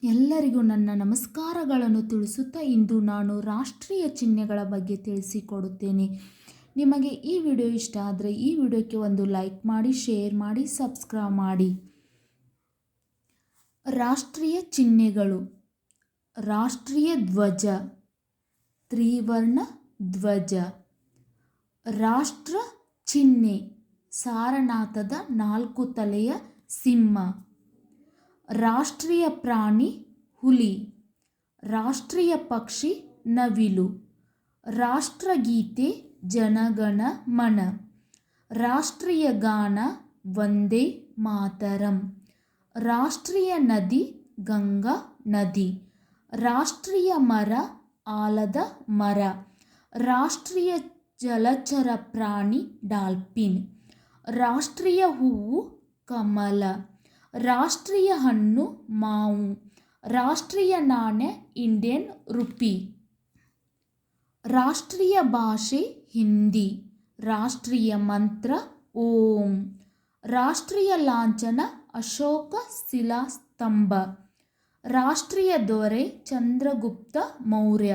ಎಲ್ಲರಿಗೂ ನನ್ನ ನಮಸ್ಕಾರಗಳನ್ನು ತಿಳಿಸುತ್ತಾ ಇಂದು ನಾನು ರಾಷ್ಟ್ರೀಯ ಚಿಹ್ನೆಗಳ ಬಗ್ಗೆ ತಿಳಿಸಿಕೊಡುತ್ತೇನೆ. ನಿಮಗೆ ಈ ವಿಡಿಯೋ ಇಷ್ಟ ಆದರೆ ಈ ವಿಡಿಯೋಕ್ಕೆ ಒಂದು ಲೈಕ್ ಮಾಡಿ, ಶೇರ್ ಮಾಡಿ, ಸಬ್ಸ್ಕ್ರೈಬ್ ಮಾಡಿ. ರಾಷ್ಟ್ರೀಯ ಚಿಹ್ನೆಗಳು: ರಾಷ್ಟ್ರೀಯ ಧ್ವಜ, ತ್ರಿವರ್ಣ ಧ್ವಜ. ರಾಷ್ಟ್ರ ಚಿಹ್ನೆ: ಸಾರನಾಥದ 4 ತಲೆಯ ಸಿಂಹ. ರಾಷ್ಟ್ರೀಯ ಪ್ರಾಣಿ: ಹುಲಿ. ರಾಷ್ಟ್ರೀಯ ಪಕ್ಷಿ: ನವಿಲು. ರಾಷ್ಟ್ರಗೀತೆ: ಜನಗಣ ಮನ. ರಾಷ್ಟ್ರೀಯ ಗಾನ: ವಂದೇ ಮಾತರಂ. ರಾಷ್ಟ್ರೀಯ ನದಿ: ಗಂಗಾ ನದಿ. ರಾಷ್ಟ್ರೀಯ ಮರ: ಆಲದ ಮರ. ರಾಷ್ಟ್ರೀಯ ಜಲಚರ ಪ್ರಾಣಿ: ಡಾಲ್ಫಿನ್. ರಾಷ್ಟ್ರೀಯ ಹೂವು: ಕಮಲ. ರಾಷ್ಟ್ರೀಯ ಹಣ್ಣು: ಮಾವು. ರಾಷ್ಟ್ರೀಯ ನಾಣ್ಯ: ಇಂಡಿಯನ್ ರುಪಿ. ರಾಷ್ಟ್ರೀಯ ಭಾಷೆ: ಹಿಂದಿ. ರಾಷ್ಟ್ರೀಯ ಮಂತ್ರ: ಓಂ. ರಾಷ್ಟ್ರೀಯ ಲಾಂಛನ: ಅಶೋಕ ಶಿಲಾಸ್ತಂಭ. ರಾಷ್ಟ್ರೀಯ ದೊರೆ: ಚಂದ್ರಗುಪ್ತ ಮೌರ್ಯ.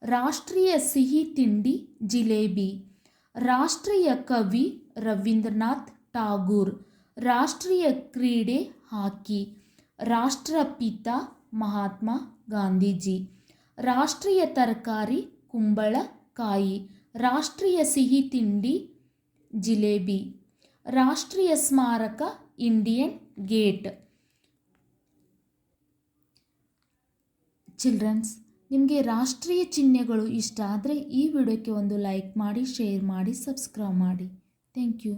ರಾಷ್ಟ್ರೀಯ ಸಿಹಿ ತಿಂಡಿ: ಜಿಲೇಬಿ. ರಾಷ್ಟ್ರೀಯ ಕವಿ: ರವೀಂದ್ರನಾಥ್ ಟಾಗೂರ್. ರಾಷ್ಟ್ರೀಯ ಕ್ರೀಡೆ: ಹಾಕಿ. ರಾಷ್ಟ್ರಪಿತ: ಮಹಾತ್ಮ ಗಾಂಧೀಜಿ. ರಾಷ್ಟ್ರೀಯ ತರಕಾರಿ: ಕುಂಬಳಕಾಯಿ. ರಾಷ್ಟ್ರೀಯ ಸಿಹಿ ತಿಂಡಿ: ಜಿಲೇಬಿ. ರಾಷ್ಟ್ರೀಯ ಸ್ಮಾರಕ: ಇಂಡಿಯನ್ ಗೇಟ್. ಚಿಲ್ಡ್ರನ್ಸ್, ನಿಮಗೆ ರಾಷ್ಟ್ರೀಯ ಚಿಹ್ನೆಗಳು ಇಷ್ಟ ಆದರೆ ಈ ವಿಡಿಯೋಕ್ಕೆ ಒಂದು ಲೈಕ್ ಮಾಡಿ, ಶೇರ್ ಮಾಡಿ, ಸಬ್ಸ್ಕ್ರೈಬ್ ಮಾಡಿ. Thank you.